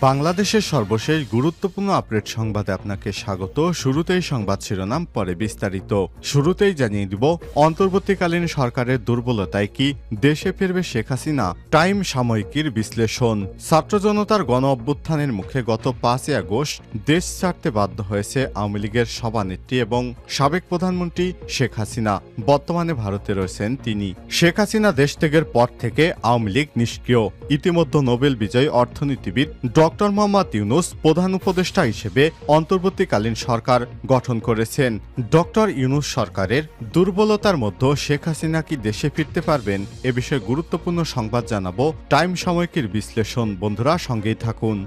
বাংলাদেশের সর্বশেষ গুরুত্বপূর্ণ আপডেট সংবাদে আপনাকে স্বাগত। শুরুতেই সংবাদ শিরোনাম, পরে বিস্তারিত। শুরুতেই জানিয়ে দিব, অন্তর্বর্তীকালীন সরকারের দুর্বলতায় কি দেশে ফিরবে শেখ হাসিনা? টাইম সাময়িকীর বিশ্লেষণ। ছাত্র জনতার গণ অভ্যুত্থানের মুখে গত 5 আগস্ট দেশ ছাড়তে বাধ্য হয়েছে আওয়ামী লীগের সভানেত্রী এবং সাবেক প্রধানমন্ত্রী শেখ হাসিনা। বর্তমানে ভারতে রয়েছেন তিনি। শেখ হাসিনা দেশ ত্যাগের পর থেকে আওয়ামী লীগ নিষ্ক্রিয়। ইতিমধ্যে নোবেল বিজয়ী অর্থনীতিবিদ ডক্টর মোহাম্মদ ইউনূস প্রধান উপদেষ্টা হিসেবে অন্তর্বর্তীকালীন সরকার গঠন করেছেন। ডক্টর ইউনূস সরকারের দুর্বলতার মধ্যে শেখ হাসিনা কি দেশে ফিরতে পারবেন? এ বিষয়ে গুরুত্বপূর্ণ সংবাদ জানাবো। টাইম সাময়িকীর বিশ্লেষণ। বন্ধুরা, সঙ্গেই থাকুন।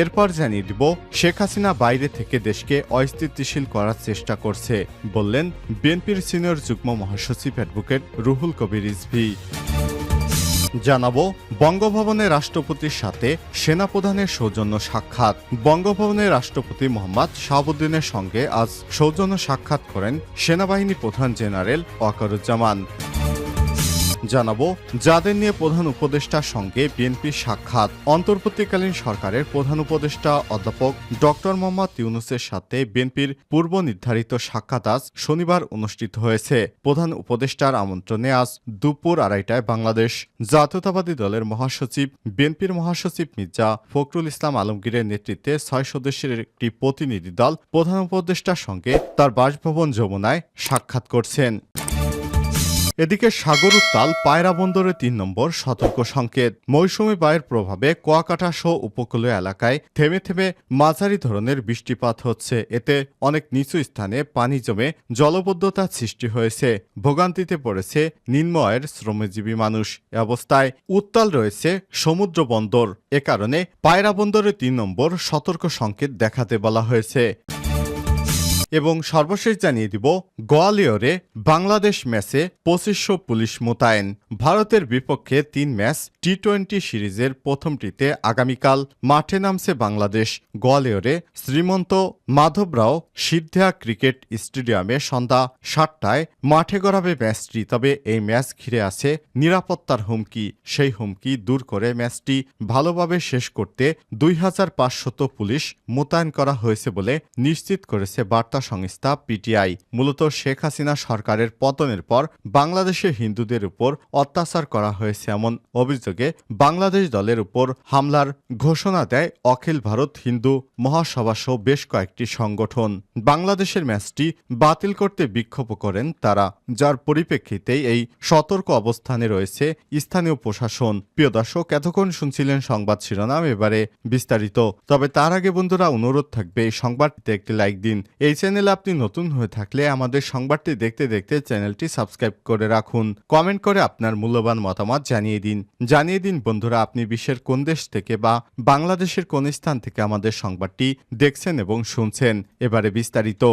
এরপর জানিয়ে দিব, শেখ হাসিনা বাইরে থেকে দেশকে অস্থিতিশীল করার চেষ্টা করছে বললেন বিএনপির সিনিয়র যুগ্ম মহাসচিব অ্যাডভোকেট রুহুল কবির রিজভী। জানাবো, বঙ্গভবনে রাষ্ট্রপতির সাথে সেনাপ্রধানের সৌজন্য সাক্ষাৎ। বঙ্গভবনে রাষ্ট্রপতি মোহাম্মদ শাহাবুদ্দিনের সঙ্গে আজ সৌজন্য সাক্ষাৎ করেন সেনাবাহিনী প্রধান জেনারেল ওয়াকারুজ্জামান। জানাবো, যাদের নিয়ে প্রধান উপদেষ্টার সঙ্গে বিএনপির সাক্ষাৎ। অন্তর্বর্তীকালীন সরকারের প্রধান উপদেষ্টা অধ্যাপক ডক্টর মোহাম্মদ ইউনূসের সাথে বিএনপির পূর্ব নির্ধারিত সাক্ষাৎ আজ শনিবার অনুষ্ঠিত হয়েছে। প্রধান উপদেষ্টার আমন্ত্রণে আজ দুপুর 2:30টায় বাংলাদেশ জাতীয়তাবাদী দলের মহাসচিব বিএনপির মহাসচিব মির্জা ফখরুল ইসলাম আলমগীরের নেতৃত্বে 6 সদস্যের একটি প্রতিনিধি দল প্রধান উপদেষ্টার সঙ্গে তার বাসভবন যমুনায় সাক্ষাৎ করছেন। এদিকে সাগর উত্তাল পায়রা বন্দরে 3 নম্বর সতর্ক সংকেত। মৌসুমী বায়ুর প্রভাবে কুয়াকাটা সহ উপকূলীয় এলাকায় থেমে থেমে মাঝারি ধরনের বৃষ্টিপাত হচ্ছে। এতে অনেক নিচু স্থানে পানি জমে জলবদ্ধতার সৃষ্টি হয়েছে। ভোগান্তিতে পড়েছে নিম্ন আয়ের শ্রমজীবী মানুষ। এ অবস্থায় উত্তাল রয়েছে সমুদ্র বন্দর। এ কারণে পায়রা বন্দরে 3 নম্বর সতর্ক সংকেত দেখাতে বলা হয়েছে। এবং সর্বশেষ জানিয়ে দিব, গোয়ালিয়রে বাংলাদেশ ম্যাচে 2500 পুলিশ মোতায়েন। ভারতের বিপক্ষে 3 ম্যাচ টি-20 সিরিজের প্রথমটিতে আগামীকাল মাঠে নামছে বাংলাদেশ। গোয়ালিয়রে শ্রীমন্ত মাধবরাও সিদ্ধিয়া ক্রিকেট স্টেডিয়ামে সন্ধ্যা 7টায় মাঠে গড়াবে ম্যাচটি। তবে এই ম্যাচ ঘিরে আছে নিরাপত্তার হুমকি। সেই হুমকি দূর করে ম্যাচটি ভালোভাবে শেষ করতে 2500 পুলিশ মোতায়েন করা হয়েছে বলে নিশ্চিত করেছে বার্তা সংস্থা পিটিআই। মূলত শেখ হাসিনা সরকারের পতনের পর বাংলাদেশে হিন্দুদের উপর অত্যাচার করা হয়েছে এমন অভিযোগে বাংলাদেশ দলের উপর হামলার ঘোষণা দেয় অখিল ভারত হিন্দু মহাসভা সহ বেশ কয়েকটি সংগঠন। বাংলাদেশের ম্যাচটি বাতিল করতে বিক্ষোভ করেন তারা, যার পরিপ্রেক্ষিতেই এই সতর্ক অবস্থানে রয়েছে স্থানীয় প্রশাসন। প্রিয় দর্শক, এতক্ষণ শুনছিলেন সংবাদ শিরোনাম, এবারে বিস্তারিত। তবে তার আগে বন্ধুরা, অনুরোধ থাকবে এই সংবাদটিতে একটি লাইক দিন। এই চ্যানেলে আপনি নতুন হয়ে থাকলে আমাদের সংবাদটি দেখতে দেখতে চ্যানেলটি সাবস্ক্রাইব করে রাখুন। কমেন্ট করে আপনার মূল্যবান মতামত জানিয়ে দিন বন্ধুরা, আপনি বিশ্বের কোন দেশ থেকে বা বাংলাদেশের কোন স্থান থেকে আমাদের সংবাদটি দেখছেন এবং শুনছেন। এবারে বিস্তারিত।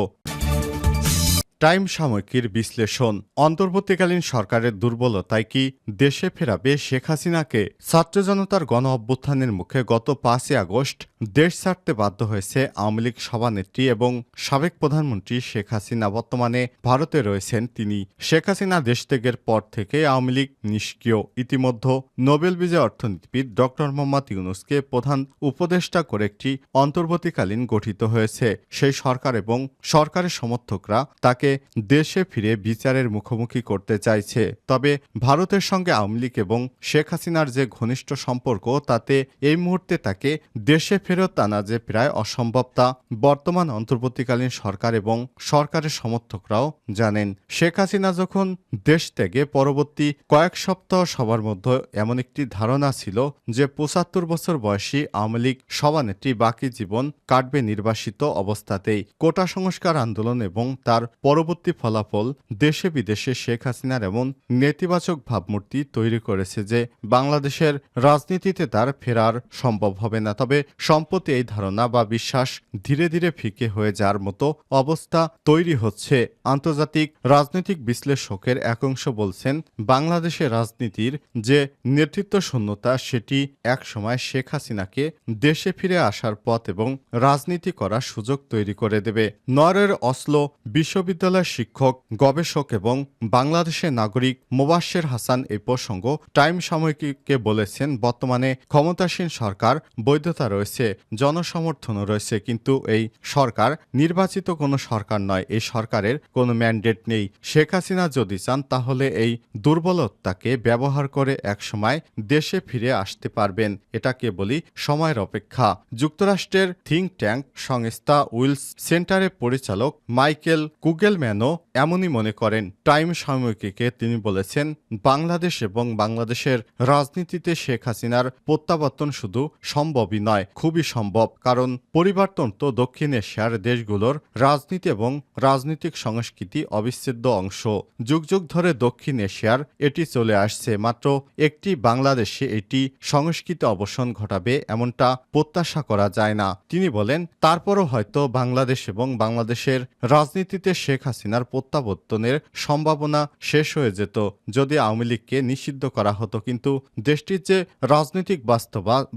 টাইম সাময়িকীর বিশ্লেষণ। অন্তর্বর্তীকালীন সরকারের দুর্বলতায় কি দেশে ফেরাবে শেখ হাসিনাকে? ছাত্র জনতার গণ অভ্যুত্থানের মুখে গত 5 আগস্ট দেশ ছাড়তে বাধ্য হয়েছে আওয়ামী লীগ সভানেত্রী এবং সাবেক প্রধানমন্ত্রী শেখ হাসিনা। বর্তমানে ভারতে রয়েছেন তিনি। শেখ হাসিনা দেশ ত্যাগের পর থেকে আওয়ামী লীগ নিষ্ক্রিয়। ইতিমধ্যে নোবেল বিজয়ী অর্থনীতিবিদ ডক্টর মোহাম্মদ ইউনূসকে প্রধান উপদেষ্টা করে একটি অন্তর্বর্তীকালীন গঠিত হয়েছে। সেই সরকার এবং সরকারের সমর্থকরা তাকে দেশে ফিরে বিচারের মুখোমুখি করতে চাইছে। তবে ভারতের সঙ্গে আওয়ামী লীগ এবং শেখ হাসিনার যে ঘনিষ্ঠ সম্পর্ক, তাতে এই মুহূর্তে তাকে দেশে ফেরত আনা যে প্রায় অসম্ভব, তা বর্তমান অন্তর্বর্তীকালীন সরকার এবং সরকারের সমর্থকরাও জানেন। শেখ হাসিনা যখন দেশ ত্যাগে পরবর্তী কয়েক সপ্তাহ সবার মধ্যে এমন একটি ধারণা ছিল যে 75 বছর বয়সী আওয়ামী লীগ সভানেত্রী বাকি জীবন কাটবে নির্বাসিত অবস্থাতেই। কোটা সংস্কার আন্দোলন এবং তার পরবর্তী ফলাফল দেশে বিদেশে শেখ হাসিনার এমন নেতিবাচক ভাবমূর্তি তৈরি করেছে যে বাংলাদেশের রাজনীতিতে তার ফেরার সম্ভব হবে না। তবে সম্প্রতি এই ধারণা বা বিশ্বাস ধীরে ধীরে ফিকে হয়ে যাওয়ার মতো অবস্থা তৈরি হচ্ছে। আন্তর্জাতিক রাজনৈতিক বিশ্লেষকের একাংশ বলছেন, বাংলাদেশের রাজনীতির যে নেতৃত্ব শূন্যতা, সেটি একসময় শেখ হাসিনাকে দেশে ফিরে আসার পথ এবং রাজনীতি করার সুযোগ তৈরি করে দেবে। নরওয়ের অসলো বিশ্ববিদ্যালয় বিশ্ববিদ্যালয়ের শিক্ষক, গবেষক এবং বাংলাদেশের নাগরিক মোবাশ্বের হাসান এই প্রসঙ্গ টাইম সাময়িকীকে বলেছেন, বর্তমানে ক্ষমতাসীন সরকার বৈধতা রয়েছে, জনসমর্থনও রয়েছে, কিন্তু এই সরকার নির্বাচিত কোনো সরকার নয়, এই সরকারের কোনো ম্যান্ডেট নেই। শেখ হাসিনা যদি চান তাহলে এই দুর্বলতাকে ব্যবহার করে একসময় দেশে ফিরে আসতে পারবেন। এটা কেবলই সময়ের অপেক্ষা। যুক্তরাষ্ট্রের থিঙ্ক ট্যাঙ্ক সংস্থা উইলস সেন্টারের পরিচালক মাইকেল কুগেলম্যানও এমনই মনে করেন। টাইম সাময়িকীকে তিনি বলেছেন, বাংলাদেশ এবং বাংলাদেশের রাজনীতিতে শেখ হাসিনার প্রত্যাবর্তন শুধু সম্ভবই নয়, খুবই সম্ভব। কারণ পরিবর্তন তো দক্ষিণ এশিয়ার দেশগুলোর রাজনীতি এবং রাজনৈতিক সংস্কৃতি অবিচ্ছেদ্য অংশ। যুগ যুগ ধরে দক্ষিণ এশিয়ার এটি চলে আসছে, মাত্র একটি বাংলাদেশে এটি সংস্কৃতি অবসান ঘটাবে এমনটা প্রত্যাশা করা যায় না। তিনি বলেন, তারপরও হয়তো বাংলাদেশ এবং বাংলাদেশের রাজনীতিতে শেখ হাসিনার প্রত্যাবর্তনের সম্ভাবনা শেষ হয়ে যেত যদি আওয়ামী লীগকে নিষিদ্ধ করা হতো, কিন্তু দেশটির যে রাজনৈতিক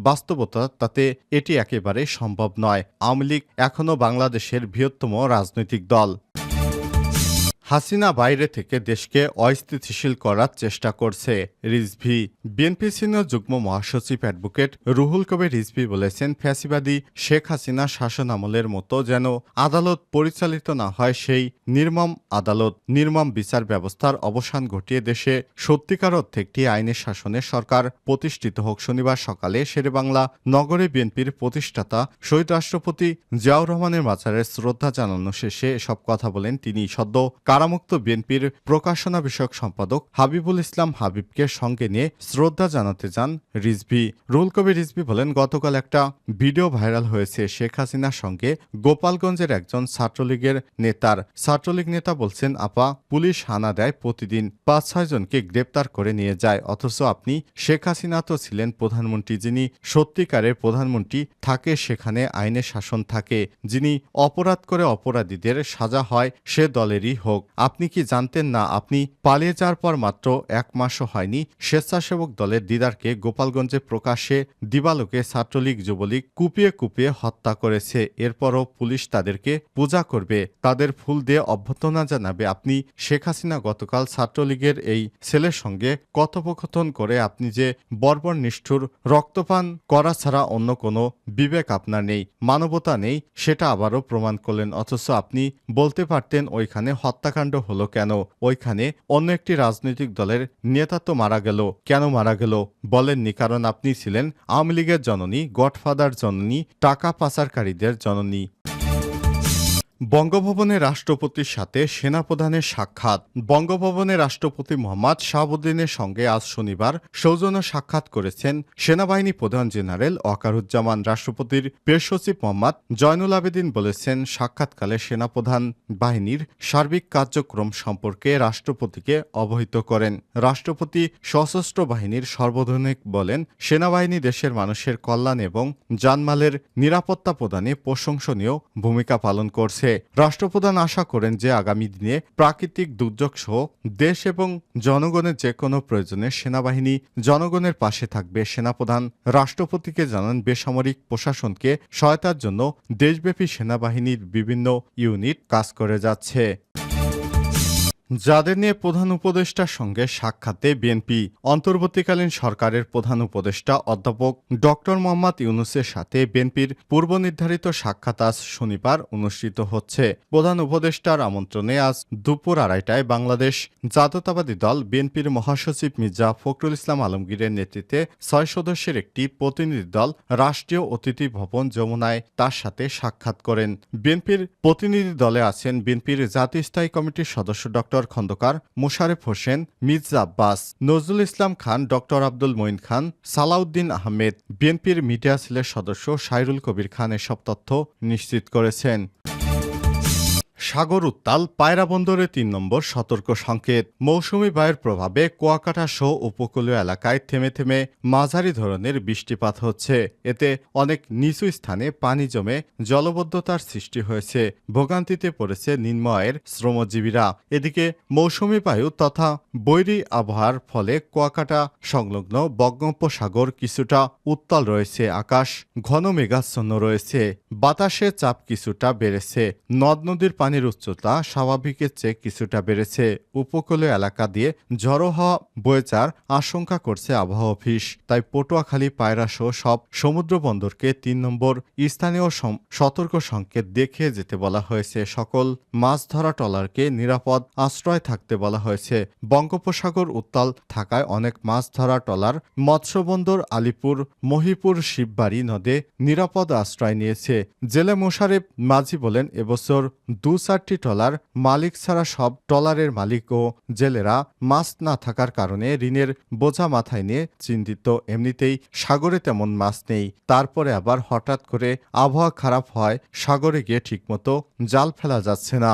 বাস্তবতা তাতে এটি একেবারেই সম্ভব নয়। আওয়ামী লীগ এখনও বাংলাদেশের বৃহত্তম রাজনৈতিক দল। হাসিনা বাইরে থেকে দেশকে অস্থিতিশীল করার চেষ্টা করছে, রিজভী। বিএনপি সিনিয়র যুগ্ম মহাসচিব অ্যাডভোকেট রুহুল কবির রিজভী বলেছেন, ফ্যাসিবাদী শেখ হাসিনা শাসন আমলের মতো যেন আদালত পরিচালিত না হয়, সেই নির্মম বিচার ব্যবস্থার অবসান ঘটিয়ে দেশে সত্যিকার অর্থে একটি আইনের শাসনে সরকার প্রতিষ্ঠিত হোক। শনিবার সকালে শেরেবাংলা নগরে বিএনপির প্রতিষ্ঠাতা শহীদ রাষ্ট্রপতি জিয়াউর রহমানের মাজারে শ্রদ্ধা জানানো শেষে এসব কথা বলেন তিনি। সদ্য কারামুক্ত বিএনপির প্রকাশনা বিষয়ক সম্পাদক হাবিবুল ইসলাম হাবিবকে সঙ্গে নিয়ে শ্রদ্ধা জানাতে যান রিজভী। রুহুল কবির রিজভী বলেন, গতকাল একটা ভিডিও ভাইরাল হয়েছে শেখ হাসিনার সঙ্গে গোপালগঞ্জের একজন ছাত্রলীগের নেতার। ছাত্রলীগ নেতা বলছেন, আপা, পুলিশ হানা দেয়, প্রতিদিন ৫-৬ জনকে গ্রেপ্তার করে নিয়ে যায়, অথচ আপনি শেখ হাসিনা তো ছিলেন প্রধানমন্ত্রী, যিনি সত্যিকারের প্রধানমন্ত্রী থাকে সেখানে আইনের শাসন থাকে, যিনি অপরাধ করে অপরাধীদের সাজা হয় সে দলেরই হোক। আপনি কি জানতেন না, আপনি পালিয়ে যাওয়ার পর মাত্র ১ মাসও হয়নি স্বেচ্ছাসেবক দলের দিদারকে গোপালগঞ্জে প্রকাশ্যে দিবালোকে ছাত্রলীগ যুবলীগ কুপিয়ে কুপিয়ে হত্যা করেছে। এরপরও পুলিশ তাদেরকে পূজা করবে, তাদের ফুল দিয়ে অভ্যর্থনা জানাবে। আপনি শেখ হাসিনা গতকাল ছাত্রলীগের এই ছেলের সঙ্গে কথোপকথন করে আপনি যে বর্বর নিষ্ঠুর রক্তপান করা ছাড়া অন্য কোনো বিবেক আপনার নেই, মানবতা নেই, সেটা আবারও প্রমাণ করলেন। অথচ আপনি বলতে পারতেন ওইখানে হত্যাকাণ্ড হলো কেন, ওইখানে অন্য একটি রাজনৈতিক দলের নেতা তো মারা গেল, কেন মারা গেল বলেননি, কারণ আপনি ছিলেন আওয়ামী লীগের জননী, গডফাদার জননী, টাকা পাচারকারীদের জননী। বঙ্গভবনে রাষ্ট্রপতির সাথে সেনাপ্রধানের সাক্ষাৎ। বঙ্গভবনে রাষ্ট্রপতি মোহাম্মদ শাহাবুদ্দিনের সঙ্গে আজ শনিবার সৌজন্য সাক্ষাৎ করেছেন সেনাবাহিনী প্রধান জেনারেল ওয়াকারুজ্জামান। রাষ্ট্রপতির প্রেস সচিব মোহাম্মদ জয়নুল আবেদিন বলেছেন, সাক্ষাৎকালে সেনাপ্রধান বাহিনীর সার্বিক কার্যক্রম সম্পর্কে রাষ্ট্রপতিকে অবহিত করেন। রাষ্ট্রপতি সশস্ত্র বাহিনীর সর্বধনিক বলেন, সেনাবাহিনী দেশের মানুষের কল্যাণ এবং জানমালের নিরাপত্তা প্রদানে প্রশংসনীয় ভূমিকা পালন করছে। রাষ্ট্রপ্রধান আশা করেন যে আগামী দিনে প্রাকৃতিক দুর্যোগ সহ দেশ এবং জনগণের যে কোনো প্রয়োজনে সেনাবাহিনী জনগণের পাশে থাকবে। সেনাপ্রধান রাষ্ট্রপতিকে জানান, বেসামরিক প্রশাসনকে সহায়তার জন্য দেশব্যাপী সেনাবাহিনীর বিভিন্ন ইউনিট কাজ করে যাচ্ছে। যাদের নিয়ে প্রধান উপদেষ্টার সঙ্গে সাক্ষাতে বিএনপি। অন্তর্বর্তীকালীন সরকারের প্রধান উপদেষ্টা অধ্যাপক ডক্টর মোহাম্মদ ইউনূসের সাথে বিএনপির পূর্বনির্ধারিত সাক্ষাৎ আজ শনিবার অনুষ্ঠিত হচ্ছে। প্রধান উপদেষ্টার আমন্ত্রণে আজ দুপুর ২:৩০টায় বাংলাদেশ জাতীয়তাবাদী দল বিএনপির মহাসচিব মির্জা ফখরুল ইসলাম আলমগীরের নেতৃত্বে ৬ সদস্যের একটি প্রতিনিধি দল রাষ্ট্রীয় অতিথি ভবন যমুনায় তার সাথে সাক্ষাৎ করেন। বিএনপির প্রতিনিধি দলে আছেন বিএনপির জাতীয় স্থায়ী কমিটির সদস্য ডক্টর খন্দকার মোশারেফ হোসেন, মির্জা আব্বাস, নজরুল ইসলাম খান, ডক্টর আব্দুল মঈন খান, সালাউদ্দিন আহমেদ। বিএনপির মিডিয়া সেলের সদস্য সাইরুল কবির খান এসব তথ্য নিশ্চিত করেছেন। সাগর উত্তাল, পায়রা বন্দরে ৩ নম্বর সতর্ক সংকেত। মৌসুমি বায়ুর প্রভাবে কুয়াকাটা সহ উপকূলীয় এলাকায় থেমে থেমে মাঝারি ধরনের বৃষ্টিপাত হচ্ছে। এতে অনেক নিচু স্থানে পানি জমে জলবদ্ধতার সৃষ্টি হয়েছে। ভোগান্তিতে পড়েছে নিম্ন আয়ের শ্রমজীবীরা। এদিকে মৌসুমি বায়ু তথা বৈরী আবহাওয়ার ফলে কুয়াকাটা সংলগ্ন বঙ্গোপসাগর কিছুটা উত্তাল রয়েছে। আকাশ ঘন মেঘাচ্ছন্ন রয়েছে। বাতাসে চাপ কিছুটা বেড়েছে। নদ নদীর পানি পানির উচ্চতা স্বাভাবিকের চেয়ে কিছুটা বেড়েছে। উপকূলীয় এলাকা দিয়ে ঝড়ো হওয়া বয়ে যাওয়ার আশঙ্কা করছে আবহাওয়া অফিস। তাই পটুয়াখালী, পায়রা সহ সব সমুদ্র বন্দরকে ৩ নম্বর স্থানীয় সতর্ক সংকেত দেখিয়ে যেতে বলা হয়েছে। সকল মাছ ধরা ট্রলারকে নিরাপদ আশ্রয় থাকতে বলা হয়েছে। বঙ্গোপসাগর উত্তাল থাকায় অনেক মাছ ধরা ট্রলার মৎস্যবন্দর আলীপুর, মহিপুর, শিববাড়ি নদে নিরাপদ আশ্রয় নিয়েছে। জেলে মোশারেফ মাঝি বলেন, এবছর ২-৪টি ট্রলার মালিক ছাড়া সব ট্রলারের মালিক ও জেলেরা মাছ না থাকার কারণে ঋণের বোঝা মাথায় নিয়ে চিন্তিত। এমনিতেই সাগরে তেমন মাছ নেই, তারপরে আবার হঠাৎ করে আবহাওয়া খারাপ হয়, সাগরে গিয়ে ঠিকমতো জাল ফেলা যাচ্ছে না।